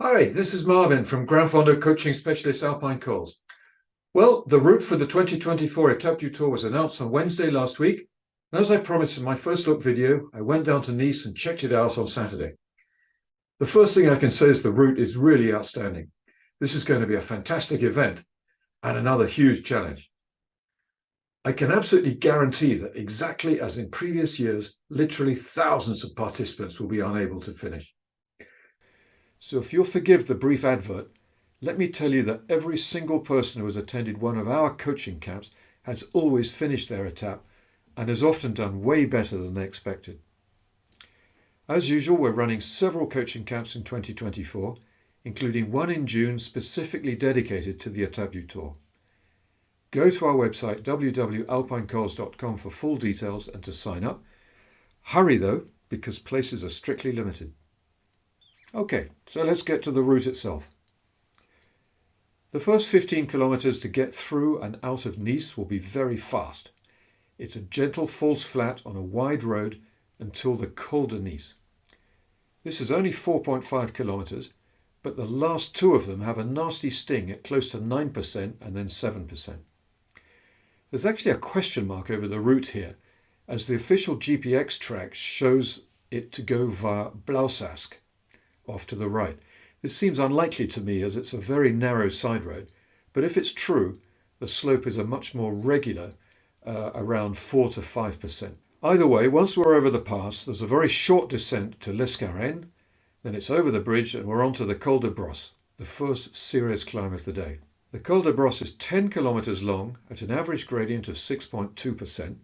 Hi, this is Marvin from Granfondo Coaching Specialist Alpine Cols. Well, the route for the 2024 Etape du Tour was announced on Wednesday last week. And as I promised in my first look video, I went down to Nice and checked it out on Saturday. The first thing I can say is the route is really outstanding. This is going to be a fantastic event and another huge challenge. I can absolutely guarantee that exactly as in previous years, literally thousands of participants will be unable to finish. So if you'll forgive the brief advert, let me tell you that every single person who has attended one of our coaching camps has always finished their etape and has often done way better than they expected. As usual, we're running several coaching camps in 2024, including one in June specifically dedicated to the Etape du Tour. Go to our website www.alpinecols.com for full details and to sign up. Hurry though, because places are strictly limited. Okay, so let's get to the route itself. The first 15 kilometers to get through and out of Nice will be very fast. It's a gentle false flat on a wide road until the Col de Nice. This is only 4.5 kilometers, but the last two of them have a nasty sting at close to 9% and then 7%. There's actually a question mark over the route here, as the official GPX track shows it to go via Blausask, off to the right. This seems unlikely to me as it's a very narrow side road, but if it's true, the slope is a much more regular, around 4 to 5%. Either way, once we're over the pass, there's a very short descent to l'Escarène, then it's over the bridge and we're onto the Col de Braus, the first serious climb of the day. The Col de Braus is 10 kilometers long at an average gradient of 6.2%,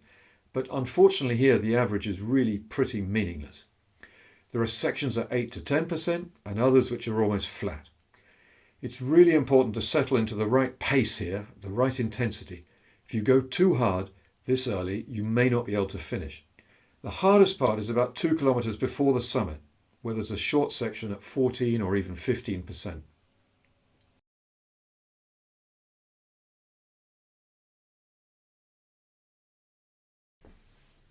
but unfortunately here the average is really pretty meaningless. There are sections at 8 to 10% and others which are almost flat. It's really important to settle into the right pace here, the right intensity. If you go too hard this early, you may not be able to finish. The hardest part is about 2 kilometers before the summit, where there's a short section at 14 or even 15%.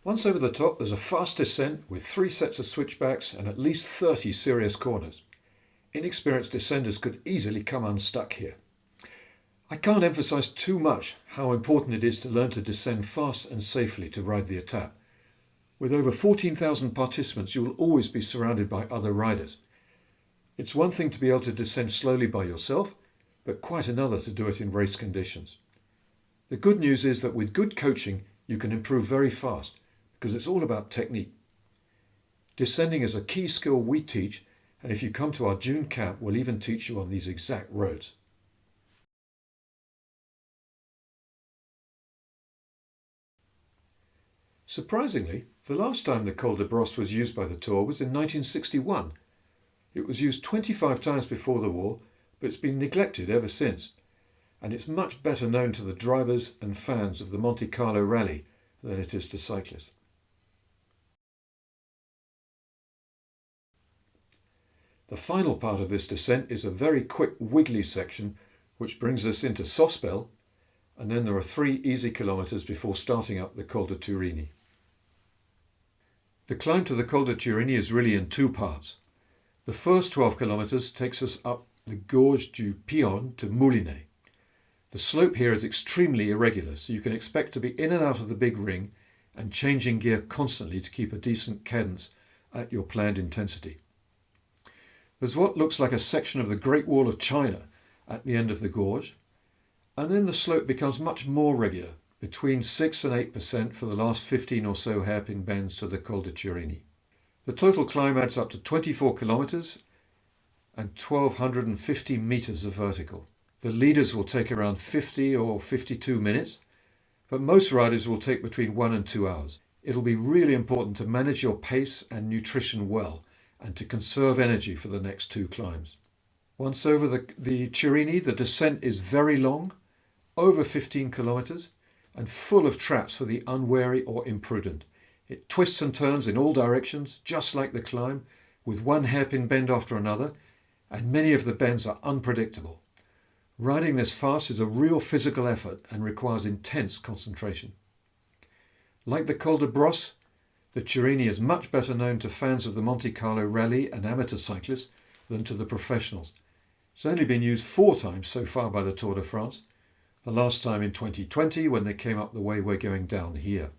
Once over the top, there's a fast descent with 3 sets of switchbacks and at least 30 serious corners. Inexperienced descenders could easily come unstuck here. I can't emphasize too much how important it is to learn to descend fast and safely to ride the etape. With over 14,000 participants, you will always be surrounded by other riders. It's one thing to be able to descend slowly by yourself, but quite another to do it in race conditions. The good news is that with good coaching, you can improve very fast, because it's all about technique. Descending is a key skill we teach, and if you come to our June camp, we'll even teach you on these exact roads. Surprisingly, the last time the Col de Braus was used by the Tour was in 1961. It was used 25 times before the war, but it's been neglected ever since, and it's much better known to the drivers and fans of the Monte Carlo Rally than it is to cyclists. The final part of this descent is a very quick wiggly section which brings us into Sospel, and then there are 3 easy kilometers before starting up the Col de Turini. The climb to the Col de Turini is really in 2 parts. The first 12 kilometers takes us up the Gorge du Pion to Moulinet. The slope here is extremely irregular, so you can expect to be in and out of the big ring and changing gear constantly to keep a decent cadence at your planned intensity. There's what looks like a section of the Great Wall of China at the end of the gorge, and then the slope becomes much more regular, between 6 and 8% for the last 15 or so hairpin bends to the Col de Turini. The total climb adds up to 24 kilometers and 1,250 meters of vertical. The leaders will take around 50 or 52 minutes, but most riders will take between 1 and 2 hours. It'll be really important to manage your pace and nutrition well, and to conserve energy for the next 2 climbs. Once over the Turini, the descent is very long, over 15 kilometers, and full of traps for the unwary or imprudent. It twists and turns in all directions, just like the climb, with one hairpin bend after another, and many of the bends are unpredictable. Riding this fast is a real physical effort and requires intense concentration. Like the Col de Braus, the Turini is much better known to fans of the Monte Carlo Rally and amateur cyclists than to the professionals, It's only been used 4 times so far by the Tour de France, the last time in 2020 when they came up the way we're going down here.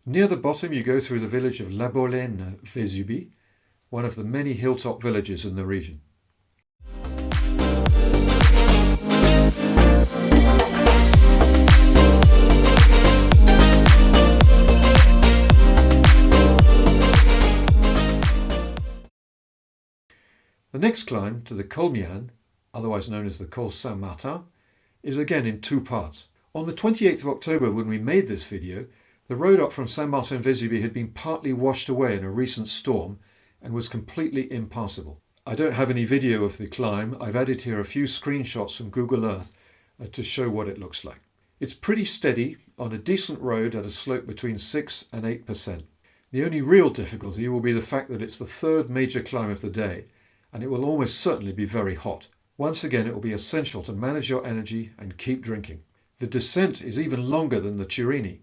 Near the bottom you go through the village of La Bolène-Vésubie, one of the many hilltop villages in the region. The next climb to the Colmiane, otherwise known as the Col Saint-Martin, is again in 2 parts. On the 28th of October, when we made this video, the road up from Saint-Martin-Vésubie had been partly washed away in a recent storm and was completely impassable. I don't have any video of the climb. I've added here a few screenshots from Google Earth to show what it looks like. It's pretty steady on a decent road at a slope between 6 and 8%. The only real difficulty will be the fact that it's the 3rd major climb of the day, and it will almost certainly be very hot. Once again, it will be essential to manage your energy and keep drinking. The descent is even longer than the Turini,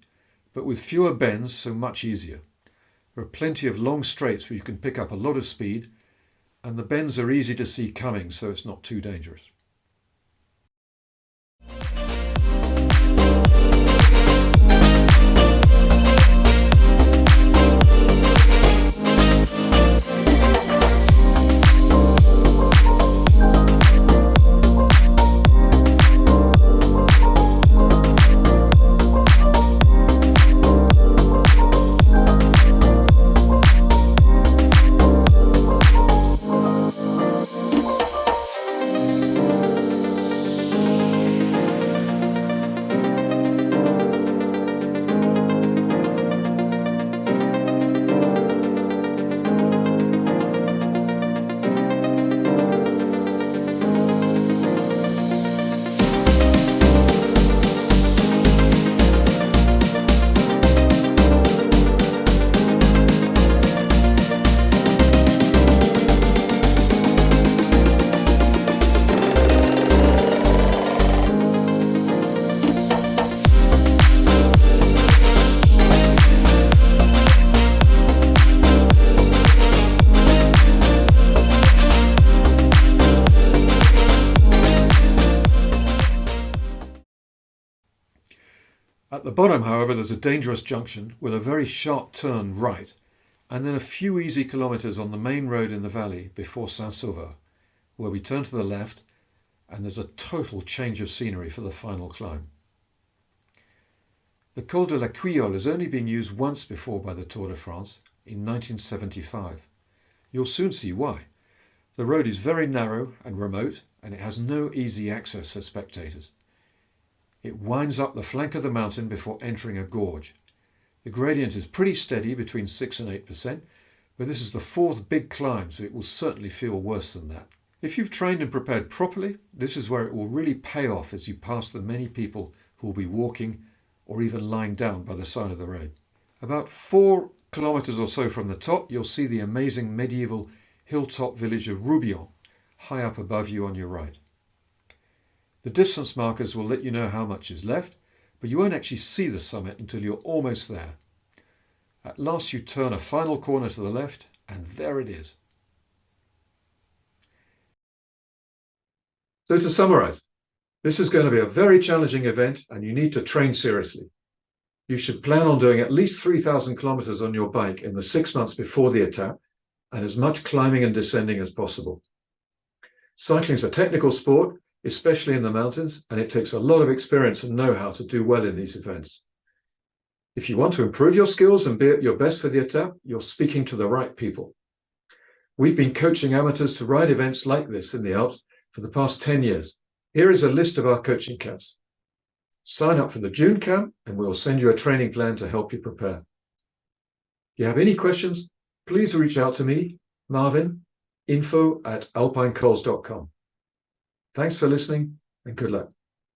but with fewer bends, so much easier. There are plenty of long straights where you can pick up a lot of speed, and the bends are easy to see coming, so it's not too dangerous. At the bottom, however, there's a dangerous junction with a very sharp turn right, and then a few easy kilometres on the main road in the valley before Saint-Sauveur, where we turn to the left, and there's a total change of scenery for the final climb. The Col de la Couillole has only been used once before by the Tour de France, in 1975. You'll soon see why. The road is very narrow and remote, and it has no easy access for spectators. It winds up the flank of the mountain before entering a gorge. The gradient is pretty steady between 6 and 8%, but this is the 4th big climb, so it will certainly feel worse than that. If you've trained and prepared properly, this is where it will really pay off as you pass the many people who will be walking or even lying down by the side of the road. About 4 kilometers or so from the top, you'll see the amazing medieval hilltop village of Roubion, high up above you on your right. The distance markers will let you know how much is left, but you won't actually see the summit until you're almost there. At last you turn a final corner to the left, and there it is. So to summarize, this is going to be a very challenging event and you need to train seriously. You should plan on doing at least 3,000 kilometers on your bike in the 6 months before the Etape and as much climbing and descending as possible. Cycling is a technical sport, especially in the mountains, and it takes a lot of experience and know-how to do well in these events. If you want to improve your skills and be at your best for the Etape, you're speaking to the right people. We've been coaching amateurs to ride events like this in the Alps for the past 10 years. Here is a list of our coaching camps. Sign up for the June camp and we'll send you a training plan to help you prepare. If you have any questions, please reach out to me, Marvin, info@alpinecols.com. Thanks for listening and good luck.